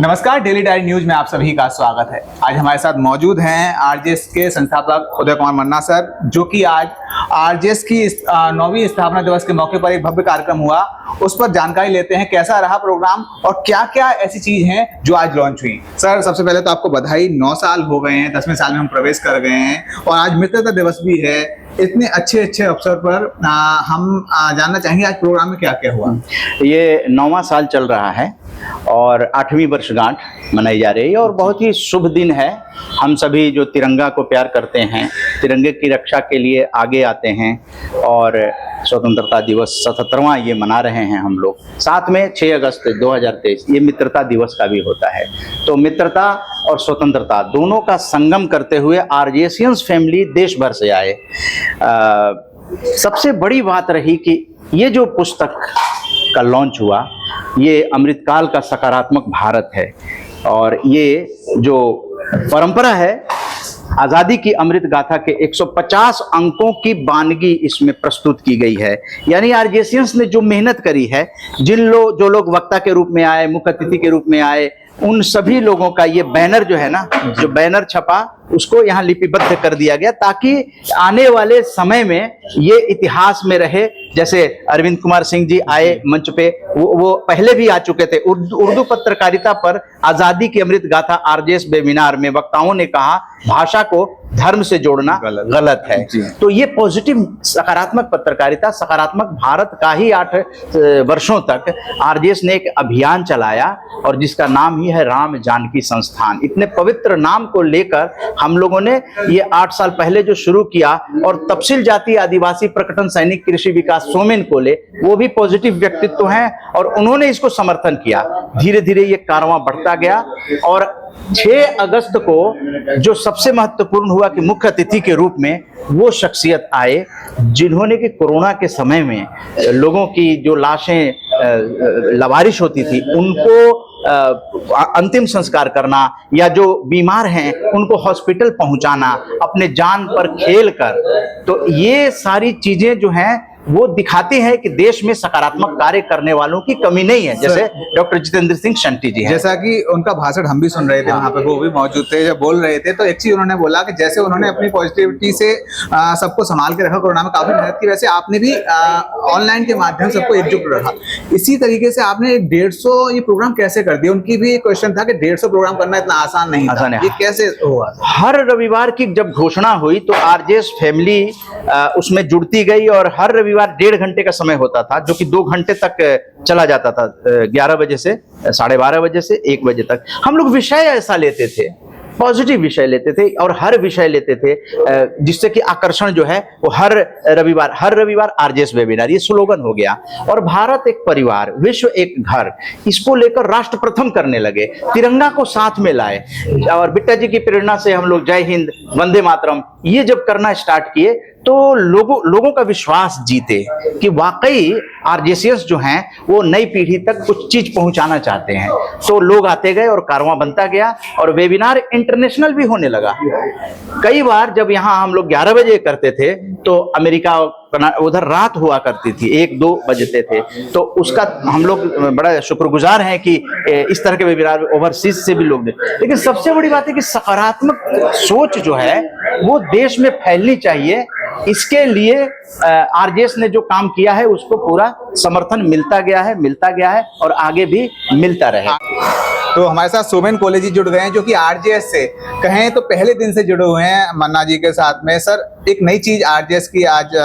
नमस्कार, daily diary news में आप सभी का स्वागत है। आज हमारे साथ मौजूद हैं आरजेएस के संस्थापक उदय कुमार मन्ना सर, जो कि आज आरजेएस की 9वीं स्थापना दिवस के मौके पर एक भव्य कार्यक्रम हुआ, उस पर जानकारी लेते हैं कैसा रहा प्रोग्राम और क्या क्या ऐसी चीज हैं जो आज लॉन्च हुई। सर, सबसे पहले तो आपको बधाई, 9 साल हो गए हैं, 10वें साल में हम प्रवेश कर गए हैं और आज मित्रता दिवस भी है। इतने अच्छे अवसर पर हम जानना चाहेंगे आज प्रोग्राम में क्या क्या हुआ। ये 9वां साल चल रहा है और 8वीं वर्षगांठ मनाई जा रही है और बहुत ही शुभ दिन है। हम सभी जो तिरंगा को प्यार करते हैं, तिरंगे की रक्षा के लिए आगे आते हैं और स्वतंत्रता दिवस 77वां ये मना रहे हैं हम लोग। साथ में 6 अगस्त 2023 ये मित्रता दिवस का भी होता है। तो मित्रता और स्वतंत्रता दोनों का संगम करते हुए आरजेएसियंस फैमिली देश भर से आए। सबसे बड़ी बात रही कि ये जो पुस्तक का लॉन्च हुआ, ये अमृतकाल का सकारात्मक भारत है और ये जो परंपरा है, आज़ादी की अमृत गाथा के 150 अंकों की वानगी इसमें प्रस्तुत की गई है। यानी आरजेएसियंस ने जो मेहनत करी है, जो लोग वक्ता के रूप में आए, मुख्य अतिथि के रूप में आए, उन सभी लोगों का ये बैनर जो है ना, जो बैनर छपा, उसको यहाँ लिपिबद्ध कर दिया गया ताकि आने वाले समय में ये इतिहास में रहे। जैसे अरविंद कुमार सिंह जी आए मंच पे, वो पहले भी आ चुके थे। उर्दू पत्रकारिता पर आजादी की अमृत गाथा आरजेएस वेबिनार में वक्ताओं ने कहा भाषा को धर्म से जोड़ना गलत है। तो ये पॉजिटिव सकारात्मक पत्रकारिता, सकारात्मक भारत का ही 8 वर्षों तक आरजेएस ने एक अभियान चलाया और जिसका नाम ही है राम जानकी संस्थान। इतने पवित्र नाम को लेकर हम लोगों ने ये 8 साल पहले जो शुरू किया और तपसील जाति आदिवासी प्रकटन सैनिक कृषि विकास सोमेन कोले, वो भी पॉजिटिव व्यक्तित्व हैं और उन्होंने इसको समर्थन किया। धीरे धीरे ये कारवां बढ़ता गया और 6 अगस्त को जो सबसे महत्वपूर्ण हुआ कि मुख्य अतिथि के रूप में वो शख्सियत आए जिन्होंने कि कोरोना के समय में लोगों की जो लाशें लवारिश होती थी उनको अंतिम संस्कार करना, या जो बीमार हैं उनको हॉस्पिटल पहुंचाना अपने जान पर खेल कर। तो ये सारी चीजें जो हैं वो दिखाती है कि देश में सकारात्मक कार्य करने वालों की कमी नहीं है। जैसे डॉक्टर जितेंद्र सिंह शंटी जी हैं, जैसा कि उनका भाषण हम भी सुन रहे थे, वहाँ पे वो भी मौजूद थे, जब बोल रहे थे तो एक चीज उन्होंने बोला कि जैसे उन्होंने अपनी पॉजिटिविटी से सबको संभाल के रखा, कोरोना में काफी मेहनत की, वैसे आपने भी ऑनलाइन के माध्यम से सबको एकजुट रखा। इसी तरीके से आपने 150 ये प्रोग्राम कैसे कर दिया? उनकी भी एक क्वेश्चन था कि 150 प्रोग्राम करना इतना आसान नहीं था, ये कैसे हुआ? हर रविवार की जब घोषणा हुई तो आरजेएस फैमिली उसमें जुड़ती गई और हर रविवार 1.5 घंटे का समय होता था, जो कि 2 घंटे तक चला जाता था। 11 बजे से 12:30 बजे से 1 बजे तक हम लोग विषय ऐसा लेते थे, पॉजिटिव विषय लेते थे और हर विषय लेते थे जिससे कि आकर्षण जो है वो हर रविवार आरजेएस वेबिनार, ये स्लोगन हो गया। और भारत एक परिवार, विश्व एक घर, इसको लेकर राष्ट्र प्रथम करने लगे, तिरंगा को साथ में लाए और बिट्टा जी की प्रेरणा से हम लोग जय हिंद, वंदे मातरम ये जब करना स्टार्ट किए तो लोगों का विश्वास जीते कि वाकई आरजेएसियंस जो हैं वो नई पीढ़ी तक कुछ चीज पहुंचाना चाहते हैं। तो लोग आते गए और कारवां बनता गया और वेबिनार इंटरनेशनल भी होने लगा। कई बार जब यहाँ हम लोग 11 बजे करते थे तो अमेरिका उधर रात हुआ करती थी, 1-2 बजते थे। तो उसका हम लोग बड़ा शुक्रगुजार हैं कि इस तरह के वेबिनार ओवरसीज से भी लोग देते। लेकिन सबसे बड़ी बात है कि सकारात्मक सोच जो है वो देश में फैलनी चाहिए। इसके लिए आरजेएस ने जो काम किया है उसको पूरा समर्थन मिलता गया है और आगे भी मिलता रहे। तो हमारे साथ सोमेन कोले जी जुड़ गए हैं, जो कि आरजेएस से कहें तो पहले दिन से जुड़े हुए हैं मन्ना जी के साथ में। सर, एक नई चीज आरजेएस की आज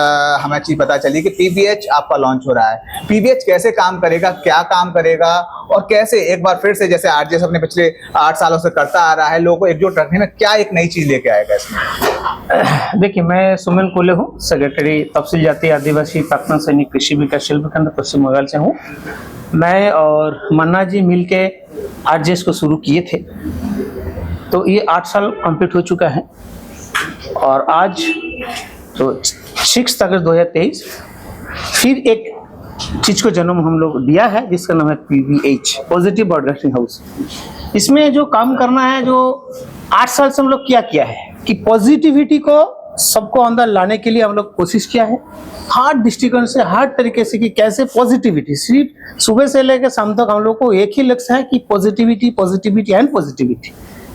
हमें चीज पता चली कि पीबीएच आपका लॉन्च हो रहा है। पीबीएच कैसे काम करेगा, क्या काम करेगा और कैसे एक बार फिर से जैसे आरजेएस अपने पिछले 8 सालों से करता आ रहा है, लोगों को एकजुट रखने में क्या एक नई चीज लेके आएगा इसमें? देखिए, मैं सोमेन कोले हूँ, सेक्रेटरी तपसील जाति आदिवासी प्रकटन सैनिक कृषि विकास शिल्पखंड पश्चिम बंगाल से हूँ। मैं और मन्ना जी मिलके आरजेएस को शुरू किए थे, तो ये 8 साल कंप्लीट हो चुका है और आज तो 6 अगस्त 2023 फिर एक चीज को जन्म हम लोग दिया है जिसका नाम है पीबीएच, पॉजिटिव ब्रॉडकास्टिंग हाउस। इसमें जो काम करना है, जो 8 साल से हम लोग किया है कि पॉजिटिविटी को सबको अंदर लाने के लिए हम लोग कोशिश किया है, हर दृष्टिकोण से, हर तरीके से, कि कैसे पॉजिटिविटी, सिर्फ सुबह से लेकर शाम तक हम लोग को एक ही लक्ष्य है कि positivity, positivity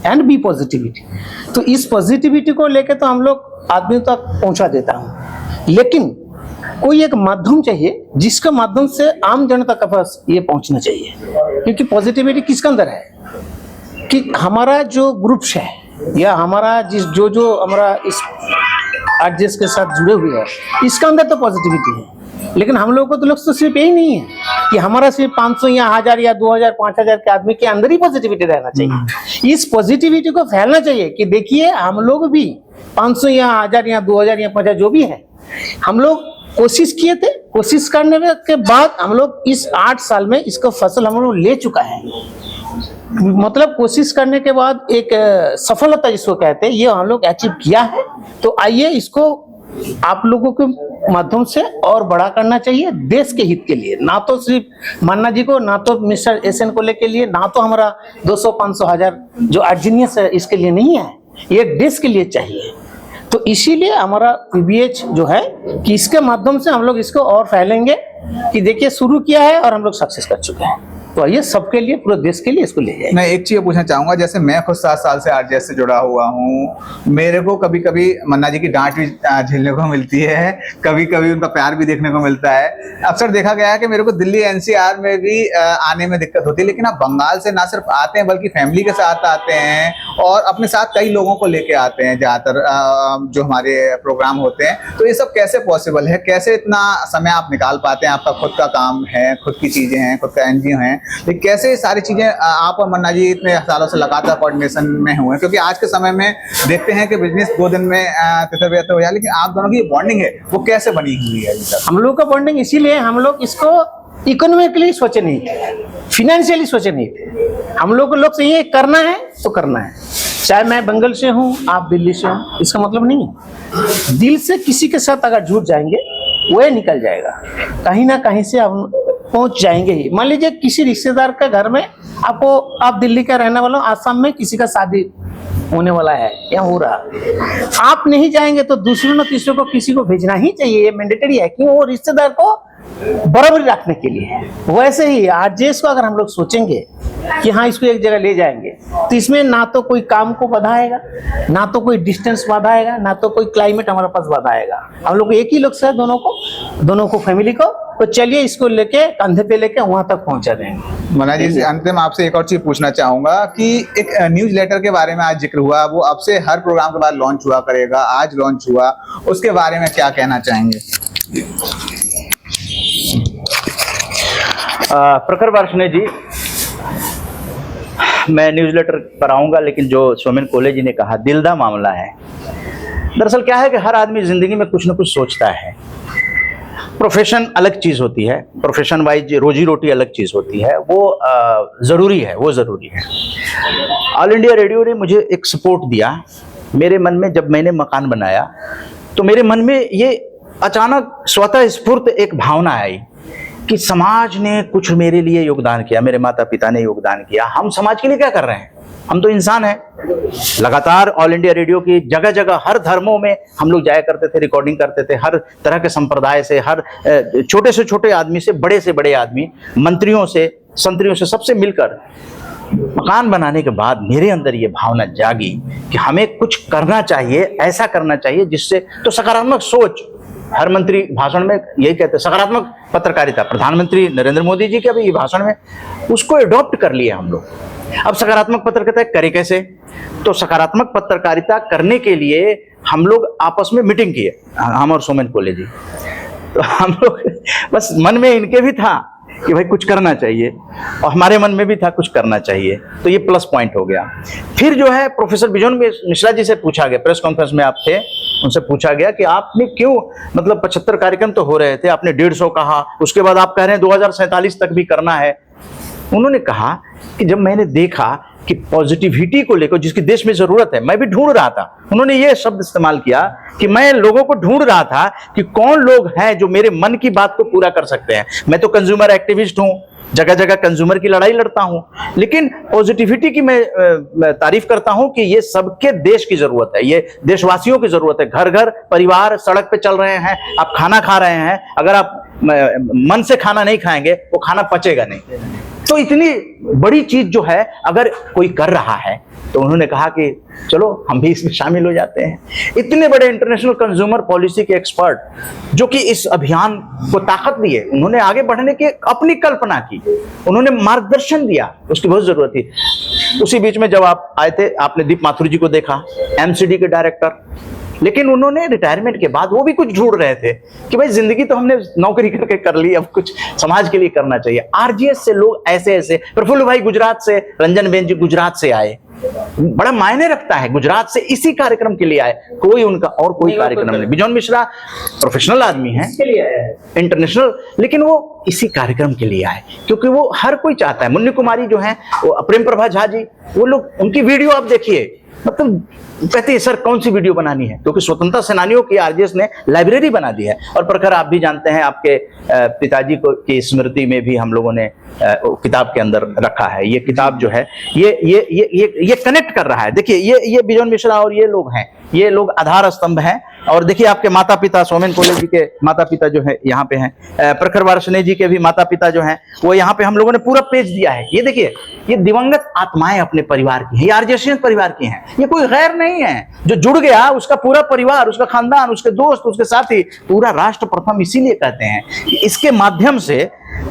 and B positivity. तो इस पॉजिटिविटी को लेकर तो हम लोग आदमी तक पहुंचा देता हूँ, लेकिन कोई एक माध्यम चाहिए जिसके माध्यम से आम जनता के पास ये पहुंचना चाहिए। क्योंकि पॉजिटिविटी किसके अंदर है कि हमारा जो ग्रुप्स है या हमारा जो हमारा इस आरजेएस के साथ जुड़े हुए हैं, इसके अंदर तो पॉजिटिविटी है, लेकिन हम लोगों को तो लक्ष्य तो सिर्फ यही नहीं है कि हमारा सिर्फ 500 या 1000 या 2000 5000 के आदमी के अंदर ही पॉजिटिविटी रहना चाहिए। इस पॉजिटिविटी को फैलना चाहिए कि देखिए हम लोग भी 500 या 1000 या 2000 या 5000 जो भी है, हम लोग कोशिश किए थे, कोशिश करने के बाद हम लोग इस 8 साल में इसका फसल हम लोग ले चुका है। मतलब कोशिश करने के बाद एक सफलता जिसको कहते हैं, ये हम लोग अचीव किया है। तो आइए इसको आप लोगों के माध्यम से और बड़ा करना चाहिए देश के हित के लिए, ना तो सिर्फ मन्ना जी को, ना तो मिस्टर एसएन को लेके लिए, ना तो हमारा 200 500 1000 जो अर्जिनियस है इसके लिए नहीं है, ये देश के लिए चाहिए। तो इसीलिए हमारा पीबीएच जो है कि इसके माध्यम से हम लोग इसको और फैलेंगे कि देखिए शुरू किया है और हम लोग सक्सेस कर चुके हैं। तो ये सबके लिए, पूरे देश के लिए इसको ले जाए। मैं एक चीज पूछना चाहूंगा, जैसे मैं खुद 7 साल से आरजेएस से जुड़ा हुआ हूँ, मेरे को कभी कभी मन्ना जी की डांट भी झेलने को मिलती है, कभी कभी उनका प्यार भी देखने को मिलता है। अक्सर देखा गया है कि मेरे को दिल्ली एनसीआर में भी आने में दिक्कत होती है, लेकिन आप बंगाल से ना सिर्फ आते हैं बल्कि फैमिली के साथ आते हैं और अपने साथ कई लोगों को लेके आते हैं ज्यादातर जो हमारे प्रोग्राम होते हैं। तो ये सब कैसे पॉसिबल है, कैसे इतना समय आप निकाल पाते हैं? आपका खुद का काम है, खुद की चीजें हैं, खुद का एनजीओ है, लेकिन कैसे ये सारी चीजें आप और मन्ना जी इतने सालों से लगातार कोऑर्डिनेशन में हुए? क्योंकि आज के समय में देखते हैं कि बिजनेस 2 दिन में तितर-बितर हो जाए, लेकिन आप दोनों की बॉन्डिंग है वो कैसे बनी हुई है? हम लोग का बॉन्डिंग इसीलिए हम लोग इसको इकोनॉमिकली सोचे नहीं थे, फिनेंशियली सोचे नहीं थे। हम लोग को लक्ष्य ये करना है तो करना है, चाहे मैं बंगाल से हूँ, आप दिल्ली से हूँ, इसका मतलब नहीं है। दिल से किसी के साथ अगर जुड़ जाएंगे वो निकल जाएगा, कहीं ना कहीं से हम पहुंच जाएंगे ही। मान लीजिए किसी रिश्तेदार के घर में आप दिल्ली का रहने वाला, आसाम में किसी का शादी होने वाला है या हो रहा, आप नहीं जाएंगे तो दूसरों ने तीसरों को किसी को भेजना ही चाहिए, ये मैंडेटरी है कि वो रिश्तेदार को बराबरी रखने के लिए। वैसे ही आरजेएस को अगर हम लोग सोचेंगे कि हाँ इसको एक जगह ले जाएंगे, तो इसमें ना तो कोई काम को बाधा आएगा, ना तो कोई डिस्टेंस बाधा आएगा, ना तो कोई क्लाइमेट हमारे पास बाधा आएगा। हम लोग एक ही लक्ष्य है दोनों को फैमिली को, तो चलिए इसको लेके कंधे पे लेके वहां तक पहुंचा देंगे। मन्ना जी, अंतिम आपसे एक और चीज पूछना चाहूंगा कि एक न्यूज लेटर के बारे में आज जिक्र हुआ, वो अब से हर प्रोग्राम के बाद लॉन्च हुआ करेगा, आज लॉन्च हुआ, उसके बारे में क्या कहना चाहेंगे? प्रखर वार्ष्णेय जी, मैं न्यूज लेटर पर आऊंगा, लेकिन जो सोमेन कोले जी ने कहा दिल दा मामला है। दरअसल क्या है कि हर आदमी जिंदगी में कुछ ना कुछ सोचता है। प्रोफेशन अलग चीज होती है, प्रोफेशन वाइज रोजी रोटी अलग चीज होती है, वो जरूरी है, वो जरूरी है। ऑल इंडिया रेडियो ने मुझे एक सपोर्ट दिया। मेरे मन में जब मैंने मकान बनाया तो मेरे मन में ये अचानक स्वतः स्फूर्त एक भावना आई कि समाज ने कुछ मेरे लिए योगदान किया, मेरे माता पिता ने योगदान किया। हम समाज के लिए क्या कर रहे हैं? हम तो इंसान हैं। लगातार ऑल इंडिया रेडियो की जगह जगह हर धर्मों में हम लोग जाया करते थे, रिकॉर्डिंग करते थे, हर तरह के संप्रदाय से, हर छोटे से छोटे आदमी से बड़े आदमी, मंत्रियों से, संतरियों से, सबसे मिलकर मकान बनाने के बाद मेरे अंदर ये भावना जागी कि हमें कुछ करना चाहिए, ऐसा करना चाहिए जिससे, तो सकारात्मक सोच, हर मंत्री भाषण में यही कहते हैं, सकारात्मक पत्रकारिता। प्रधानमंत्री नरेंद्र मोदी जी के अभी भाषण में उसको एडॉप्ट कर लिए हम लोग। अब सकारात्मक पत्रकारिता करें कैसे? तो सकारात्मक पत्रकारिता करने के लिए हम लोग आपस में मीटिंग किए, हम और सोमेन कोले जी। तो हम लोग बस मन में इनके भी था कि भाई कुछ करना चाहिए, और हमारे मन में भी था कुछ करना चाहिए, तो ये प्लस पॉइंट हो गया। फिर जो है प्रोफेसर बिजोन मिश्रा जी से पूछा गया, प्रेस कॉन्फ्रेंस में आप थे, उनसे पूछा गया कि आपने क्यों, मतलब 75 कार्यक्रम तो हो रहे थे, आपने 150 कहा, उसके बाद आप कह रहे हैं 2047 तक भी करना है। उन्होंने कहा कि जब मैंने देखा कि पॉजिटिविटी को लेकर जिसकी देश में जरूरत है, मैं भी ढूंढ रहा था। उन्होंने ये शब्द इस्तेमाल किया कि मैं लोगों को ढूंढ रहा था कि कौन लोग हैं जो मेरे मन की बात को पूरा कर सकते हैं। मैं तो कंज्यूमर एक्टिविस्ट हूं, जगह जगह कंज्यूमर की लड़ाई लड़ता हूं, लेकिन पॉजिटिविटी की मैं तारीफ करता हूं कि ये सबके देश की जरूरत है, ये देशवासियों की जरूरत है। घर घर परिवार सड़क पे चल रहे हैं, आप खाना खा रहे हैं, अगर आप मन से खाना नहीं खाएंगे वो खाना पचेगा नहीं। तो इतनी बड़ी चीज जो है अगर कोई कर रहा है तो उन्होंने कहा कि चलो हम भी इसमें शामिल हो जाते हैं। इतने बड़े इंटरनेशनल कंज्यूमर पॉलिसी के एक्सपर्ट जो कि इस अभियान को ताकत दिए, उन्होंने आगे बढ़ने की अपनी कल्पना की, उन्होंने मार्गदर्शन दिया, उसकी बहुत जरूरत थी। उसी बीच में जब आप आए थे, आपने दीप माथुर जी को देखा, एमसीडी के डायरेक्टर, लेकिन उन्होंने रिटायरमेंट के बाद वो भी कुछ ढूंढ रहे थे कि भाई जिंदगी तो हमने नौकरी करके कर ली, अब कुछ समाज के लिए करना चाहिए। आरजीएस से लोग ऐसे ऐसे, प्रफुल्ल भाई गुजरात से, रंजन बेन जी गुजरात से आए, बड़ा मायने रखता है, गुजरात से इसी कार्यक्रम के लिए आए, कोई उनका और कोई कार्यक्रम नहीं। बिजॉन मिश्रा प्रोफेशनल आदमी है, इंटरनेशनल, लेकिन वो इसी कार्यक्रम के लिए आए क्योंकि वो हर कोई चाहता है। मुन्नी कुमारी जो है, वो प्रेम प्रभा झा जी, वो लोग, उनकी वीडियो आप देखिए, मतलब कहते हैं सर कौन सी वीडियो बनानी है, क्योंकि स्वतंत्रता सेनानियों की आरजेएस ने लाइब्रेरी बना दी है। और प्रखर आप भी जानते हैं, आपके पिताजी को की स्मृति में भी हम लोगों ने किताब के अंदर रखा है। ये किताब जो है ये कनेक्ट कर रहा है। देखिए ये बिजॉन मिश्रा और ये लोग हैं, ये लोग आधार स्तंभ हैं। और देखिए आपके माता पिता, सोमेन कोले जी के माता पिता जो है यहाँ पे हैं, प्रखर वार्ष्णेय जी के भी माता पिता जो हैं वो यहाँ पे हम लोगों ने पूरा पेज दिया है। ये देखिए, ये दिवंगत आत्माएं अपने परिवार की हैं, ये आरजेएसियन परिवार की हैं, ये कोई गैर नहीं है। जो जुड़ गया उसका पूरा परिवार, उसका खानदान, उसके दोस्त, उसके साथी, पूरा राष्ट्र प्रथम इसीलिए कहते हैं कि इसके माध्यम से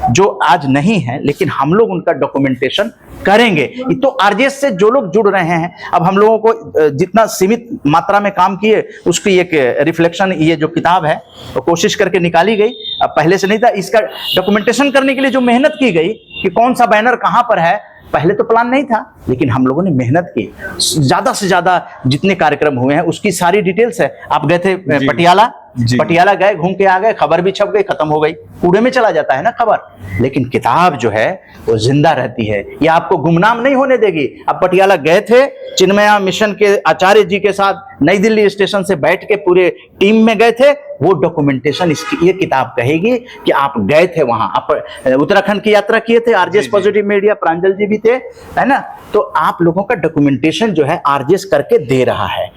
जो आज नहीं है लेकिन हम लोग उनका डॉक्यूमेंटेशन करेंगे। तो आरजेएस से जो लोग जुड़ रहे हैं, अब हम लोगों को जितना सीमित मात्रा में काम किए उसकी एक रिफ्लेक्शन ये जो किताब है वो कोशिश करके निकाली गई। अब पहले से नहीं था, इसका डॉक्यूमेंटेशन करने के लिए जो मेहनत की गई कि कौन सा बैनर कहां पर है, पहले तो प्लान नहीं था, लेकिन हम लोगों ने मेहनत की। ज्यादा से ज्यादा जितने कार्यक्रम हुए हैं उसकी सारी डिटेल्स है। आप गए थे पटियाला गए, घूम के आ गए, खबर भी छप गई, खत्म हो गई, कूड़े में चला जाता है ना खबर। लेकिन किताब जो है वो जिंदा रहती है, ये आपको गुमनाम नहीं होने देगी। अब पटियाला गए थे, चिन्मया मिशन के आचार्य जी के साथ नई दिल्ली स्टेशन से बैठ के पूरे टीम में गए थे, वो डॉक्यूमेंटेशन इसकी ये किताब कहेगी कि आप गए थे वहां, आप उत्तराखंड की यात्रा किए थे, आरजेएस पॉजिटिव मीडिया प्रांजल जी भी थे, है ना। तो आप लोगों का डॉक्यूमेंटेशन जो है आरजेएस करके दे रहा है।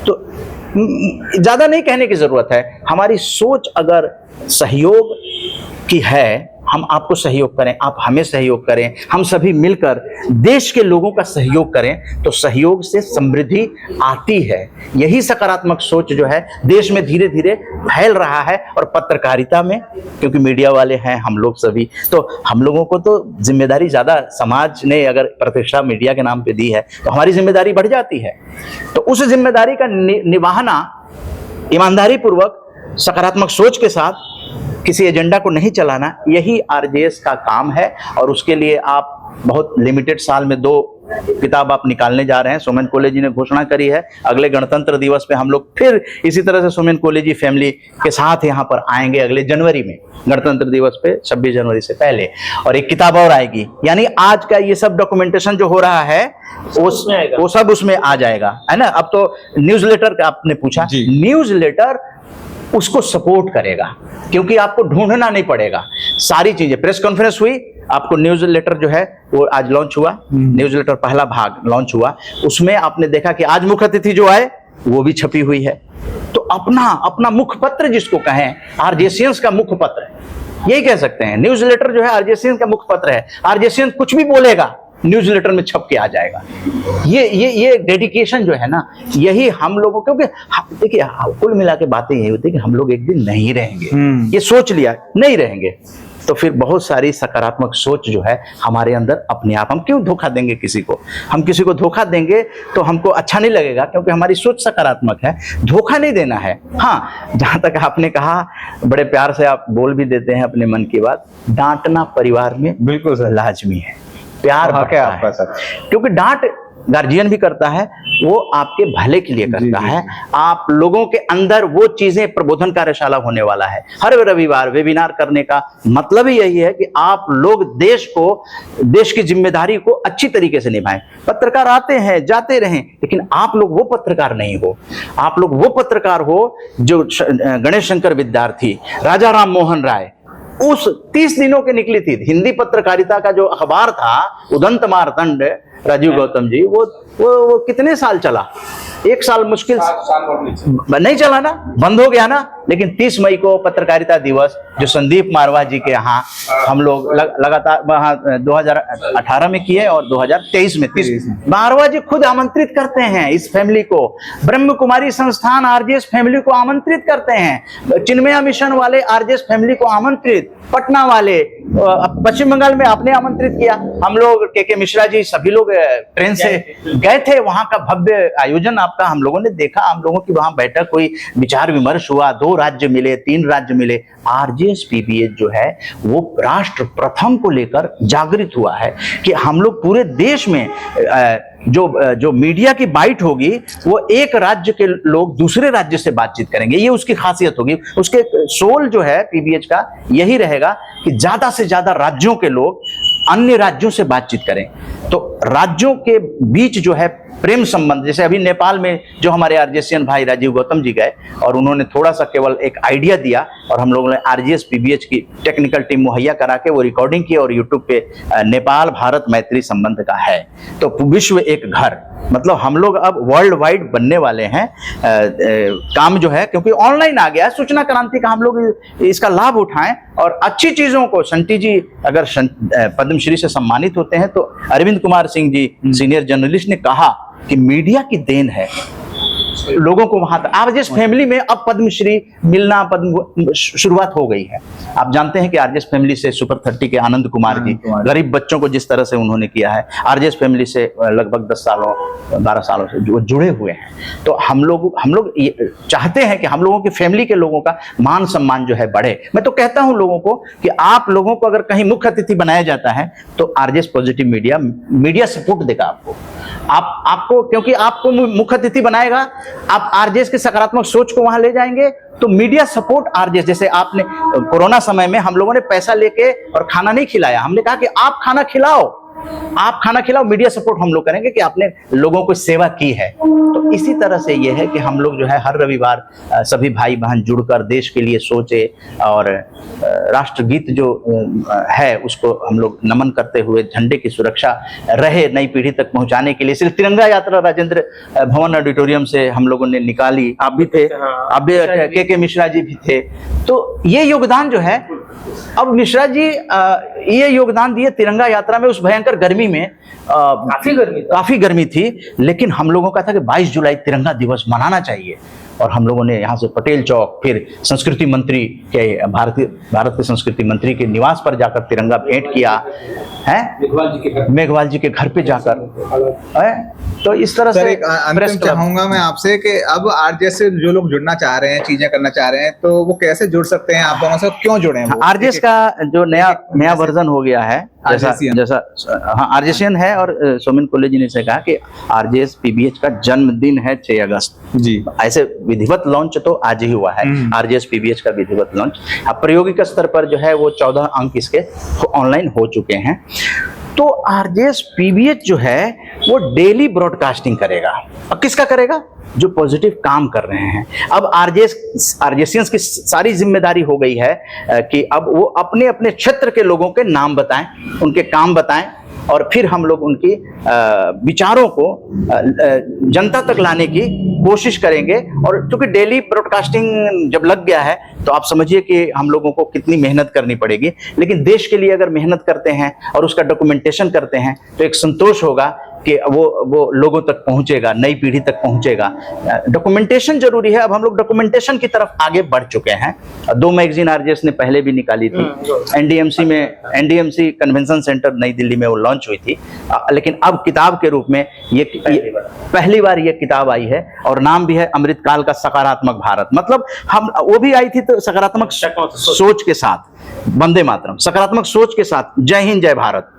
तो ज्यादा नहीं कहने की जरूरत है, हमारी सोच अगर सहयोग की है, हम आपको सहयोग करें, आप हमें सहयोग करें, हम सभी मिलकर देश के लोगों का सहयोग करें तो सहयोग से समृद्धि आती है। यही सकारात्मक सोच जो है देश में धीरे धीरे फैल रहा है। और पत्रकारिता में, क्योंकि मीडिया वाले हैं हम लोग सभी, तो हम लोगों को तो जिम्मेदारी ज्यादा, समाज ने अगर प्रतिष्ठा मीडिया के नाम पे दी है तो हमारी जिम्मेदारी बढ़ जाती है। तो उस जिम्मेदारी का निभाना ईमानदारी पूर्वक, सकारात्मक सोच के साथ, किसी एजेंडा को नहीं चलाना, यही आरजेएस का काम है। और उसके लिए आप बहुत लिमिटेड साल में 2 किताब आप निकालने जा रहे हैं। सोमेन कोले जी ने घोषणा करी है, अगले गणतंत्र दिवस पे हम लोग फिर इसी तरह से सोमेन कोले जी फैमिली के साथ यहाँ पर आएंगे अगले जनवरी में, गणतंत्र दिवस पे 26 जनवरी से पहले, और एक किताब और आएगी। यानी आज का ये सब डॉक्यूमेंटेशन जो हो रहा है वो सब उसमें आ जाएगा, है ना। अब तो न्यूज़लेटर का आपने पूछा, न्यूज़लेटर उसको सपोर्ट करेगा क्योंकि आपको ढूंढना नहीं पड़ेगा सारी चीजें। प्रेस कॉन्फ्रेंस हुई, आपको न्यूज़लेटर जो है वो आज लॉन्च हुआ, न्यूज़लेटर पहला भाग लॉन्च हुआ, उसमें आपने देखा कि आज मुख्य अतिथि जो आए वो भी छपी हुई है। तो अपना मुखपत्र जिसको कहें, आरजेएसियंस का मुखपत्र, यही कह सकते हैं, न्यूज़लेटर जो है आरजेएसियंस का मुखपत्र है। आरजेएसियन कुछ भी बोलेगा न्यूज़लेटर में छप के आ जाएगा। ये डेडिकेशन जो है ना, यही हम लोगों, क्योंकि देखिए कुल मिला के बातें यही होती है कि हम लोग एक दिन नहीं रहेंगे, ये सोच लिया नहीं रहेंगे, तो फिर बहुत सारी सकारात्मक सोच जो है हमारे अंदर अपने आप, हम क्यों धोखा देंगे किसी को, हम किसी को धोखा देंगे तो हमको अच्छा नहीं लगेगा क्योंकि हमारी सोच सकारात्मक है। धोखा नहीं देना है। हाँ, जहां तक आपने कहा, बड़े प्यार से आप बोल भी देते हैं अपने मन की बात, डांटना परिवार में बिल्कुल लाजमी है, प्यार बढ़ता है, क्योंकि डांट गार्जियन भी करता है, वो आपके भले के लिए करता है। आप लोगों के अंदर वो चीजें, प्रबोधन कार्यशाला होने वाला है हर रविवार, वेबिनार करने का मतलब ही यही है कि आप लोग देश की जिम्मेदारी को अच्छी तरीके से निभाएं। पत्रकार आते हैं जाते रहें, लेकिन आप लोग वो पत्रकार नहीं हो। आप लोग वो पत्रकार हो जो गणेश शंकर विद्यार्थी, राजा राम मोहन राय, उस 30 दिनों की निकली थी हिंदी पत्रकारिता का जो अखबार था उदंत मार्तंड राजीव गौतम जी, वो कितने साल चला? 1 साल मुश्किल नहीं चला ना, बंद हो गया ना। लेकिन 30 मई को पत्रकारिता दिवस जो संदीप मारवाह जी के यहाँ हम लोग लगातार वहाँ 2018 में किए और 2023 में 30 मारवाह जी खुद आमंत्रित करते हैं इस फैमिली को, ब्रह्म कुमारी संस्थान आरजेएस फैमिली को आमंत्रित करते हैं, चिन्मया मिशन वाले आरजेएस फैमिली को आमंत्रित, पटना वाले, पश्चिम बंगाल में आपने आमंत्रित किया, हम लोग के मिश्रा जी सभी लोग ट्रेन से गए थे, वहां का भव्य आयोजन आपका हम लोगों ने देखा, हम लोगों की वहां बैठक हुई, विचार विमर्श हुआ, 2 राज्य मिले, 3 राज्य मिले। आरजेएस पीबीएच जो है वो राष्ट्र प्रथम को लेकर जागृत हुआ है कि हम लोग पूरे देश में जो मीडिया की बाइट होगी वो एक राज्य के लोग दूसरे राज्य से बातचीत करेंगे, ये उसकी खासियत होगी। उसके सोल जो है पीबीएच का यही रहेगा कि ज्यादा से ज्यादा राज्यों के लोग अन्य राज्यों से बातचीत करें। तो राज्यों के बीच जो है प्रेम संबंध, जैसे अभी नेपाल में जो हमारे आरजेसियन भाई राजीव गौतम जी गए और उन्होंने थोड़ा सा केवल एक आइडिया दिया और हम लोगों ने आरजेएस पीबीएच की टेक्निकल टीम मुहैया करा के वो रिकॉर्डिंग की और यूट्यूब पे नेपाल भारत मैत्री संबंध का है। तो विश्व एक घर, मतलब हम लोग अब वर्ल्ड वाइड बनने वाले हैं। काम जो है क्योंकि ऑनलाइन आ गया है, सूचना क्रांति का हम लोग इसका लाभ उठाएं और अच्छी चीजों को। शंटी जी अगर पद्मश्री से सम्मानित होते हैं तो अरविंद कुमार सिंह जी सीनियर जर्नलिस्ट ने कहा कि मीडिया की देन है लोगों को वहां तक। आरजेएस फैमिली में अब पद्मश्री मिलना शुरुआत हो गई है। आप जानते हैं कि आरजेएस फैमिली से सुपर 30 के आनंद कुमार जी गरीब बच्चों को जिस तरह से उन्होंने किया है, आरजेएस फैमिली से लगभग 10 सालों 12 सालों से जो जुड़े हुए हैं। तो हम लोग चाहते हैं कि हम लोगों की फैमिली के लोगों का मान सम्मान जो है बढ़े। मैं तो कहता हूं लोगों को कि आप लोगों को अगर कहीं मुख्य अतिथि बनाया जाता है तो आरजेएस पॉजिटिव मीडिया सपोर्ट देगा आपको, क्योंकि आपको मुख्य अतिथि बनाएगा, आप आरजेएस की सकारात्मक सोच को वहां ले जाएंगे तो मीडिया सपोर्ट आरजेएस। जैसे आपने कोरोना समय में हम लोगों ने पैसा लेके और खाना नहीं खिलाया, हमने कहा कि आप खाना खिलाओ, मीडिया सपोर्ट हम लोग करेंगे कि आपने लोगों को सेवा की है। तो इसी तरह से ये है कि हम लोग जो है हर रविवार सभी भाई बहन जुड़कर देश के लिए सोचे और राष्ट्रगीत जो है उसको हम लोग नमन करते हुए झंडे की सुरक्षा रहे नई पीढ़ी तक पहुंचाने के लिए सिर्फ तिरंगा यात्रा राजेंद्र भवन ऑडिटोरियम से हम लोगों ने निकाली। आप भी थे, आप भी के मिश्रा जी भी थे। तो ये योगदान जो है, अब मिश्रा जी ये योगदान दिए तिरंगा यात्रा में उस भयंकर गर्मी में, काफी गर्मी थी, लेकिन हम लोगों का था कि 22 जुलाई तिरंगा दिवस मनाना चाहिए और हम लोगों ने यहाँ से पटेल चौक, फिर संस्कृति मंत्री के भारत के संस्कृति मंत्री के निवास पर जाकर तिरंगा भेंट किया है, मेघवाल जी के घर पे जाकर है। तो इस तरह से अंतिम चाहूंगा मैं आपसे कि अब आरजेएस से जो लोग जुड़ना चाह रहे हैं, चीजें करना चाह रहे हैं, तो वो कैसे जुड़ सकते हैं? आप दोनों से क्यों जुड़े हैं? आरजेएस का जो नया वर्जन हो गया है, जैसा हाँ आरजेएसियन है। और सोमेन कोल्ले जी ने से कहा कि आरजेएस पीबीएच का जन्मदिन है 6 अगस्त जी। ऐसे विधिवत लॉन्च तो आज ही हुआ है आरजेएस पीबीएच का विधिवत लॉन्च। अब प्रायोगिक स्तर पर जो है वो 14 अंक इसके ऑनलाइन हो चुके हैं। तो आरजेएस पीबीएच जो है वो डेली ब्रॉडकास्टिंग करेगा। अब किसका करेगा? जो पॉजिटिव काम कर रहे हैं। अब आरजेएसियंस की सारी जिम्मेदारी हो गई है कि अब वो अपने अपने क्षेत्र के लोगों के नाम बताएं, उनके काम बताएं और फिर हम लोग उनकी विचारों को जनता तक लाने की कोशिश करेंगे। और क्योंकि डेली ब्रॉडकास्टिंग जब लग गया है तो आप समझिए कि हम लोगों को कितनी मेहनत करनी पड़ेगी। लेकिन देश के लिए अगर मेहनत करते हैं और उसका डॉक्यूमेंटेशन करते हैं तो एक संतोष होगा कि वो लोगों तक पहुंचेगा, नई पीढ़ी तक पहुंचेगा। डॉक्यूमेंटेशन जरूरी है। अब हम लोग डॉक्यूमेंटेशन की तरफ आगे बढ़ चुके हैं। 2 मैगजीन आरजेएस ने पहले भी निकाली थी। एनडीएमसी कन्वेंशन सेंटर नई दिल्ली में वो लॉन्च हुई थी, लेकिन अब किताब के रूप में ये पहली बार ये किताब आई है और नाम भी है अमृतकाल का सकारात्मक भारत। मतलब हम वो भी आई थी तो सकारात्मक सोच के साथ, वंदे मातरम, सकारात्मक सोच के साथ, जय हिंद जय भारत।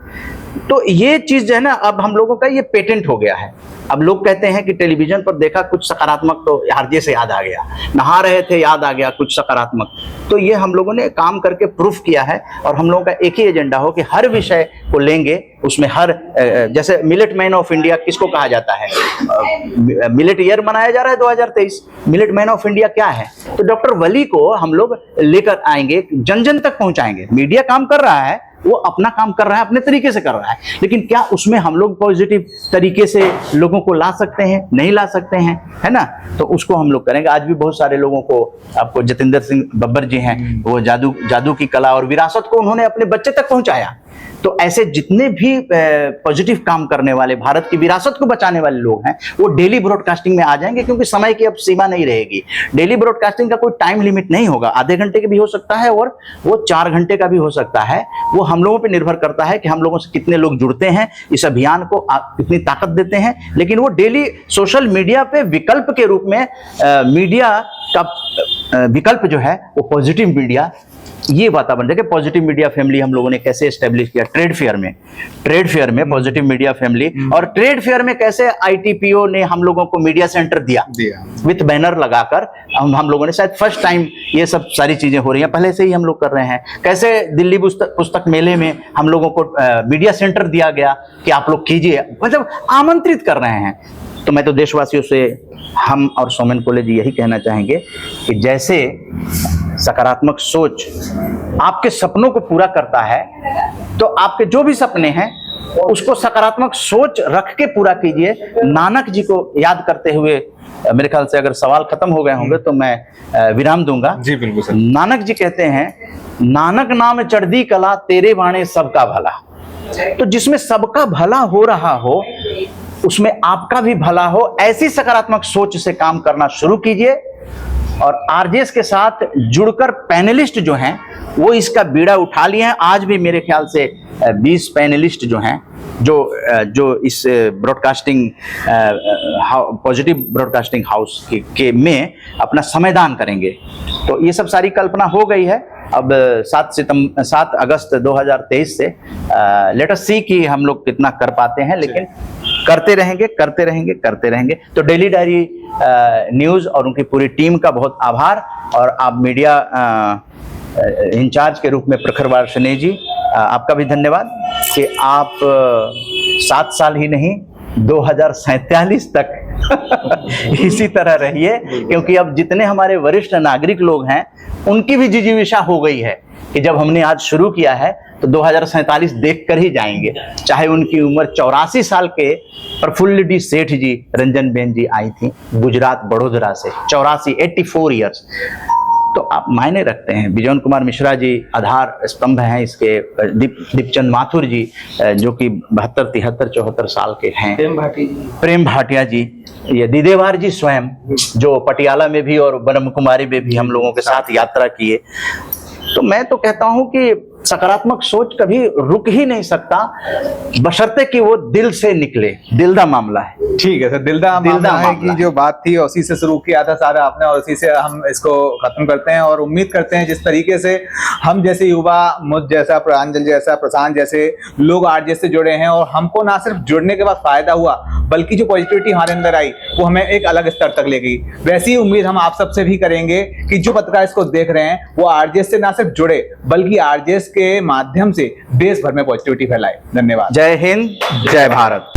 तो ये चीज जो है ना, अब हम लोगों का ये पेटेंट हो गया है। अब लोग कहते हैं कि टेलीविजन पर देखा कुछ सकारात्मक, तो आरजे से याद आ गया, नहा रहे थे याद आ गया कुछ सकारात्मक। तो ये हम लोगों ने काम करके प्रूफ किया है, और हम लोगों का एक ही एजेंडा हो कि हर विषय को लेंगे, उसमें हर जैसे मिलेट मैन ऑफ इंडिया किसको कहा जाता है, मिलेट ईयर मनाया जा रहा है 2023, मिलेट मैन ऑफ इंडिया क्या है, तो डॉक्टर वली को हम लोग लेकर आएंगे, जन जन तक पहुंचाएंगे। मीडिया काम कर रहा है, वो अपना काम कर रहा है, अपने तरीके से कर रहा है, लेकिन क्या उसमें हम लोग पॉजिटिव तरीके से लोगों को ला सकते हैं? नहीं ला सकते हैं, है ना। तो उसको हम लोग करेंगे। आज भी बहुत सारे लोगों को, आपको जतिंदर सिंह बब्बर जी हैं, वो जादू की कला और विरासत को उन्होंने अपने बच्चे तक पहुंचाया। तो ऐसे जितने भी पॉजिटिव काम करने वाले, भारत की विरासत को बचाने वाले लोग हैं, वो डेली ब्रॉडकास्टिंग में आ जाएंगे, क्योंकि समय की अब सीमा नहीं रहेगी। डेली ब्रॉडकास्टिंग का कोई टाइम लिमिट नहीं होगा, आधे घंटे के भी हो सकता है और वो 4 घंटे का भी हो सकता है। वो हम लोगों पे निर्भर करता है कि हम लोगों से कितने लोग जुड़ते हैं, इस अभियान को कितनी ताकत देते हैं। लेकिन वो डेली सोशल मीडिया पे विकल्प के रूप में, मीडिया का विकल्प जो है वो पॉजिटिव मीडिया, ये वातावरण देखिए। पॉजिटिव मीडिया फैमिली हम लोगों ने कैसे एस्टेब्लिश किया ट्रेड फेयर में पॉजिटिव मीडिया फैमिली, और ट्रेड फेयर में कैसे ITPO ने हम लोगों को मीडिया सेंटर दिया विथ बैनर लगाकर। हम लोगों ने शायद फर्स्ट टाइम ये सब सारी चीजें हो रही हैं, पहले से ही हम लोग कर रहे हैं। कैसे दिल्ली पुस्तक मेले में हम लोगों को मीडिया सेंटर दिया गया कि आप लोग कीजिए, मतलब आमंत्रित कर रहे हैं। तो मैं तो देशवासियों से, हम और सोमेन कोले जी यही कहना चाहेंगे कि जैसे सकारात्मक सोच आपके सपनों को पूरा करता है, तो आपके जो भी सपने हैं उसको सकारात्मक सोच रख के पूरा कीजिए। नानक जी को याद करते हुए, मेरे ख्याल से अगर सवाल खत्म हो गए होंगे तो मैं विराम दूंगा। जी बिल्कुल सर। नानक जी कहते हैं, नानक नाम चढ़दी कला, तेरे बाणे सबका भला। तो जिसमें सबका भला हो रहा हो, उसमें आपका भी भला हो, ऐसी सकारात्मक सोच से काम करना शुरू कीजिए। और आरजेएस के साथ जुड़कर पैनलिस्ट जो हैं वो इसका बीड़ा उठा लिए हैं। आज भी मेरे ख्याल से 20 पैनलिस्ट जो हैं, जो इस ब्रॉडकास्टिंग पॉजिटिव ब्रॉडकास्टिंग हाउस के में अपना समयदान करेंगे। तो ये सब सारी कल्पना हो गई है। अब 7 अगस्त 2023 से लेट अस सी कि हम लोग कितना कर पाते हैं, लेकिन करते रहेंगे। तो डेली डायरी न्यूज़ और उनकी पूरी टीम का बहुत आभार। और आप मीडिया इंचार्ज के रूप में प्रखर वार्ष्णेय जी, आपका भी धन्यवाद कि आप 7 साल ही नहीं 2047 तक इसी तरह रहिए, क्योंकि अब जितने हमारे वरिष्ठ नागरिक लोग हैं उनकी भी जिजीविषा हो गई है कि जब हमने आज शुरू किया है तो 2047 देख कर ही जाएंगे। चाहे उनकी उम्र 84 साल के प्रफुल्ल डी सेठ जी, रंजन बेन जी आई थी गुजरात बड़ोदरा से, 84 ईयर्स। तो आप मायने रखते हैं। बिजोन कुमार मिश्रा जी आधार स्तंभ हैं इसके। दीपचंद माथुर जी जो कि 72, 73, 74 साल के हैं। प्रेम भाटिया जी, ये दीदेवार जी स्वयं जो पटियाला में भी और ब्रह्म कुमारी में भी हम लोगों के साथ यात्रा किए। तो मैं तो कहता हूं कि सकारात्मक सोच कभी रुक ही नहीं सकता, बशर्ते कि वो दिल से निकले। दिल का मामला है। ठीक है सर, दिल का मामला है कि जो बात थी उसी से शुरू किया था सारा आपने, और उसी से हम इसको खत्म करते हैं। और उम्मीद करते हैं जिस तरीके से हम जैसे युवा, मुझ जैसा, प्रांजल जैसा, प्रशांत जैसे लोग आरजेएस से जुड़े हैं, और हमको ना सिर्फ जुड़ने के बाद फायदा हुआ बल्कि जो पॉजिटिविटी हमारे अंदर आई वो हमें एक अलग स्तर तक ले गई। वैसी उम्मीद हम आप सबसे भी करेंगे कि जो पत्रकार इसको देख रहे हैं वो आरजेएस से ना सिर्फ जुड़े बल्कि आरजेएस के माध्यम से देश भर में पॉजिटिविटी फैलाए। धन्यवाद। जय हिंद, जय भारत।